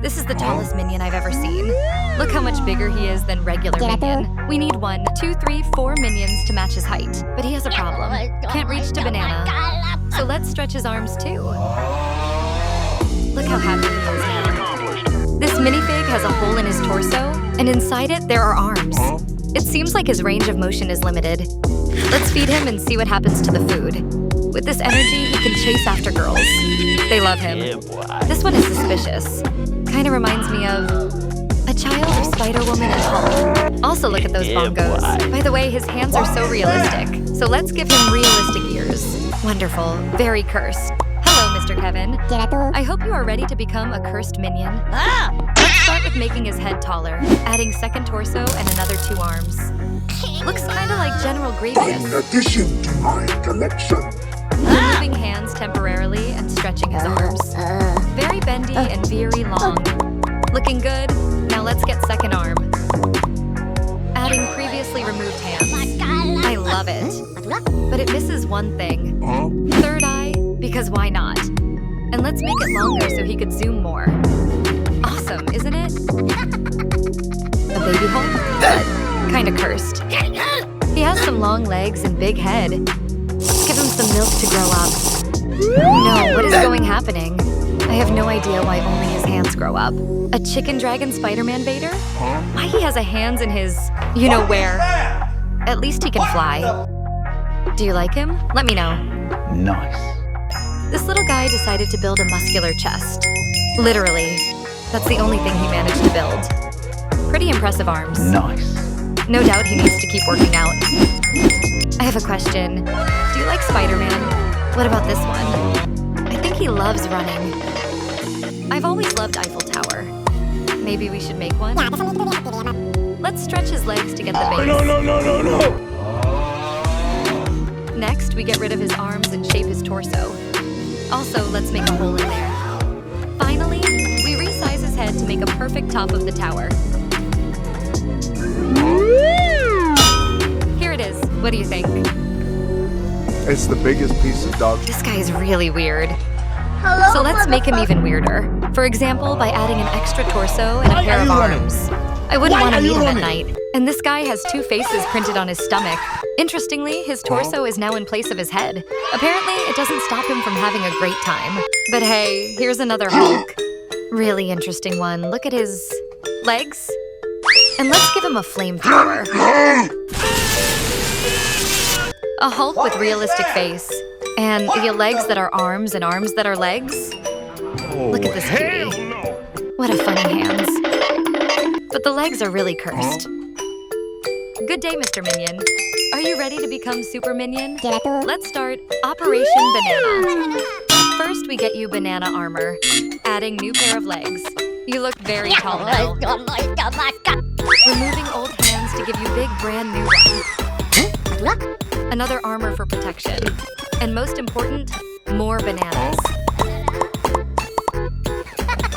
This is the tallest minion I've ever seen. Look how much bigger he is than regular minion. We need 1, 2, 3, 4 minions to match his height. But he has a problem. Can't reach to banana. So let's stretch his arms too. Look how happy he is now. This minifig has a hole in his torso, and inside it there are arms. It seems like his range of motion is limited. Let's feed him and see what happens to the food. With this energy, he can chase after girls. They love him. This one is suspicious. Kinda reminds me of a child of Spider-Woman and Hulk. Also look at those bongos. By the way, his hands are so realistic. So let's give him realistic ears. Wonderful. Very cursed. Hello, Mr. Kevin. I hope you are ready to become a cursed minion. Let's start with making his head taller, adding second torso and another 2 arms. Looks kinda like General Grievous. In addition to my collection. Removing hands temporarily and stretching his arms. Very bendy and very long. Looking good. Now let's get second arm. Adding previously removed hands. I love it. But it misses one thing. Third eye, because why not? And let's make it longer so he could zoom more. Awesome, isn't it? A baby hole? But kinda cursed. He has some long legs and big head. Give him some milk to grow up. No, what is happening? I have no idea why only his hands grow up. A chicken dragon Spider-Man Vader? Why he has a hands in his you-know-where? At least he can fly. Do you like him? Let me know. Nice. This little guy decided to build a muscular chest. Literally. That's the only thing he managed to build. Pretty impressive arms. Nice. No doubt he needs to keep working out. I have a question. Do you like Spider-Man? What about this one? I think he loves running. I've always loved Eiffel Tower. Maybe we should make one? Let's stretch his legs to get the base. No. Next, we get rid of his arms and shape his torso. Also, let's make a hole in there. Finally, we resize his head to make a perfect top of the tower. Here it is. What do you think? It's the biggest piece of dog. This guy is really weird. So let's make him even weirder. For example, by adding an extra torso and a pair of arms. I wouldn't want to meet him at night. And this guy has 2 faces printed on his stomach. Interestingly, his torso is now in place of his head. Apparently, it doesn't stop him from having a great time. But hey, here's another Hulk. Really interesting one. Look at his legs. And let's give him a flamethrower. A Hulk with realistic face. And the legs that are arms and arms that are legs. Look at this cutie. What a funny hands. But the legs are really cursed. Good day, Mr. Minion. Are you ready to become Super Minion? Let's start Operation Banana. First, we get you banana armor, adding new pair of legs. You look very tall now. Removing old hands to give you big brand new ones. Another armor for protection. And most important, more bananas.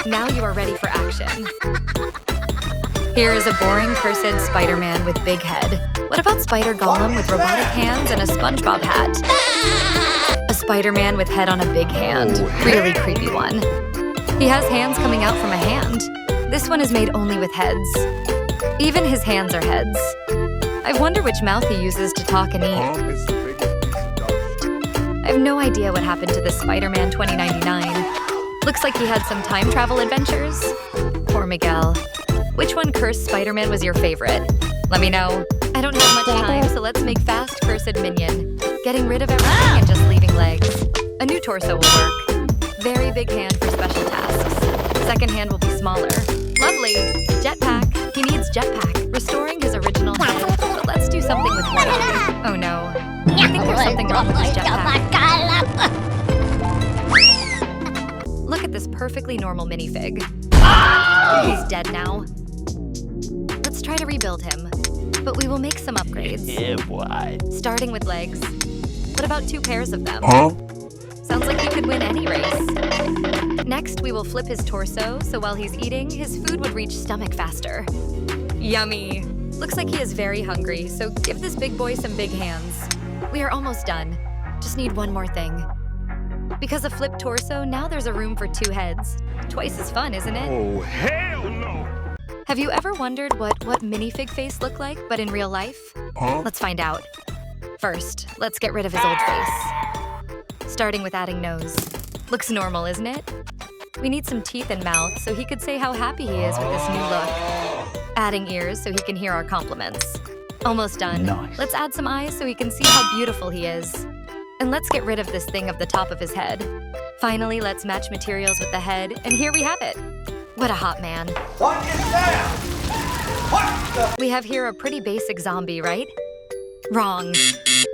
Now you are ready for action. Here is a boring cursed Spider-Man with big head. What about Spider Golem with robotic hands and a SpongeBob hat? A Spider-Man with head on a big hand. Really creepy one. He has hands coming out from a hand. This one is made only with heads. Even his hands are heads. I wonder which mouth he uses to talk and eat. It's the biggest piece of dog. I have no idea what happened to this Spider-Man 2099. Looks like he had some time travel adventures. Poor Miguel. Which one cursed Spider-Man was your favorite? Let me know. I don't have much time, so let's make fast cursed minion. Getting rid of everything and just leaving legs. A new torso will work. Very big hand for special tasks. Second hand will be smaller. Lovely. Jetpack. He needs Jetpack, restoring his original hand. But let's do something with one eye. Oh no. I think there's something wrong with his Jetpack. Look at this perfectly normal minifig. He's dead now. Let's try to rebuild him. But we will make some upgrades. Starting with legs. What about 2 pairs of them? Sounds like you could win any race. Next, we will flip his torso, so while he's eating, his food would reach stomach faster. Yummy. Looks like he is very hungry, so give this big boy some big hands. We are almost done. Just need one more thing. Because of flipped torso, now there's a room for 2 heads. Twice as fun, isn't it? Oh, hell no! Have you ever wondered what minifig face look like, but in real life? Huh? Let's find out. First, let's get rid of his old face. Starting with adding nose. Looks normal, isn't it? We need some teeth and mouth so he could say how happy he is with this new look. Adding ears so he can hear our compliments. Almost done. Nice. Let's add some eyes so he can see how beautiful he is. And let's get rid of this thing of the top of his head. Finally, let's match materials with the head, and here we have it. What a hot man. What is that? What the? We have here a pretty basic zombie, right? Wrong.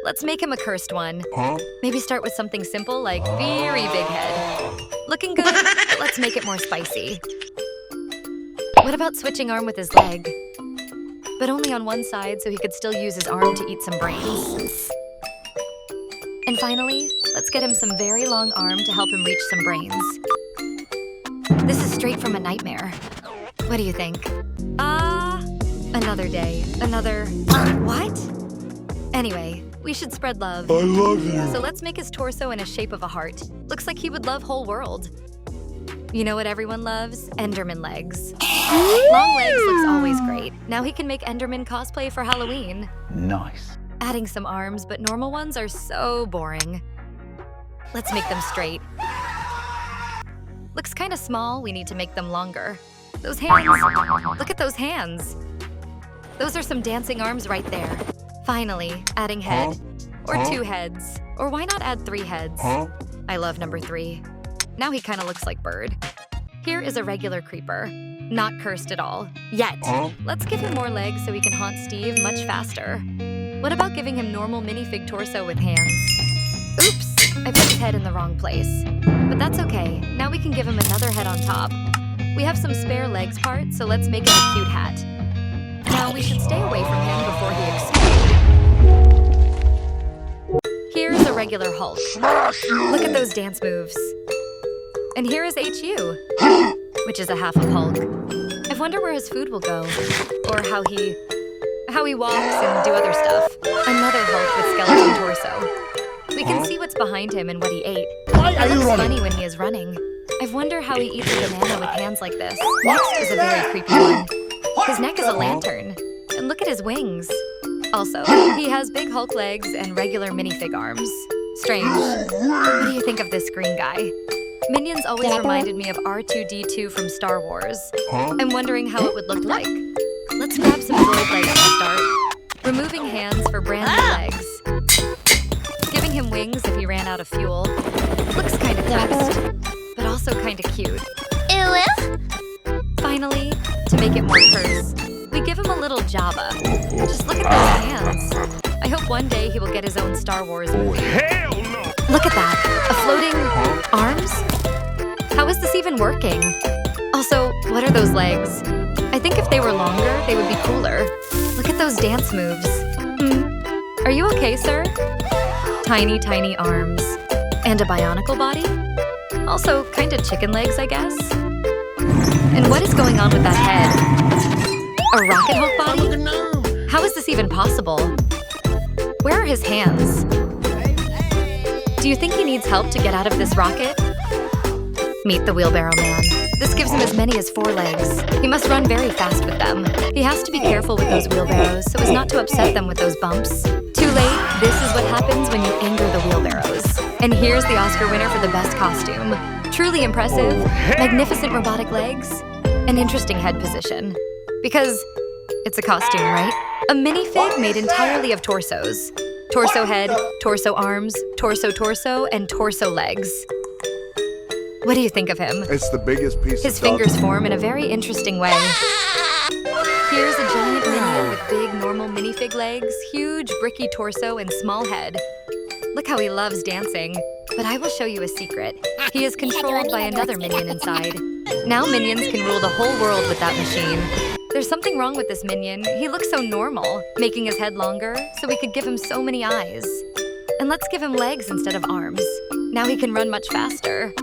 Let's make him a cursed one. Huh? Maybe start with something simple like very big head. Looking good, but let's make it more spicy. What about switching arm with his leg? But only on one side so he could still use his arm to eat some brains. And finally, let's get him some very long arm to help him reach some brains. This is straight from a nightmare. What do you think? Another day, another... What? Anyway, we should spread love. I love you. So let's make his torso in a shape of a heart. Looks like he would love whole world. You know what everyone loves? Enderman legs. Long legs looks always great. Now he can make Enderman cosplay for Halloween. Nice. Adding some arms, but normal ones are so boring. Let's make them straight. Looks kind of small, we need to make them longer. Those hands, look at those hands. Those are some dancing arms right there. Finally, adding head, or 2 heads. Or why not add 3 heads? Huh? I love number 3. Now he kind of looks like bird. Here is a regular creeper. Not cursed at all. Yet. Huh? Let's give him more legs so he can haunt Steve much faster. What about giving him normal minifig torso with hands? Oops, I put his head in the wrong place. But that's okay. Now we can give him another head on top. We have some spare legs parts, so let's make him a cute hat. Now we should stay away from him before he explodes. Here's a regular Hulk. Look at those dance moves. And here is HU, which is a half of Hulk. I wonder where his food will go, or how he walks and do other stuff. Another Hulk with skeleton torso. We can see what's behind him and what he ate. It looks funny when he is running. I wonder how he eats a banana with hands like this. Next is a very creepy one. His neck is a lantern. And look at his wings. Also, he has big Hulk legs and regular minifig arms. Strange. What do you think of this green guy? Minions always reminded me of R2-D2 from Star Wars. I'm wondering how it would look like. Let's grab some droid legs to start. Removing hands for brand new legs. Giving him wings if he ran out of fuel. Looks kind of cursed, but also kind of cute. Finally, to make it more cursed, we give him a little Jabba. Just look at those hands. I hope one day he will get his own Star Wars movie. Hell no! Look at that, a floating arms? How is this even working? Also, what are those legs? I think if they were longer, they would be cooler. Look at those dance moves. Are you okay, sir? Tiny, tiny arms. And a bionicle body? Also, kind of chicken legs, I guess. And what is going on with that head? A rocket Hulk body? How is this even possible? Where are his hands? Do you think he needs help to get out of this rocket? Meet the Wheelbarrow Man. This gives him as many as 4 legs. He must run very fast with them. He has to be careful with those wheelbarrows so as not to upset them with those bumps. Too late, this is what happens when you anger the wheelbarrows. And here's the Oscar winner for the best costume. Truly impressive, magnificent robotic legs, an interesting head position. Because it's a costume, right? A minifig made entirely of torsos. Torso head, torso arms, torso, and torso legs. What do you think of him? It's the biggest piece His of dog. fingers form in a very interesting way. Here's a giant minion with big normal minifig legs, huge bricky torso, and small head. Look how he loves dancing. But I will show you a secret. He is controlled by another minion inside. Now minions can rule the whole world with that machine. There's something wrong with this minion. He looks so normal, making his head longer, so we could give him so many eyes. And let's give him legs instead of arms. Now he can run much faster.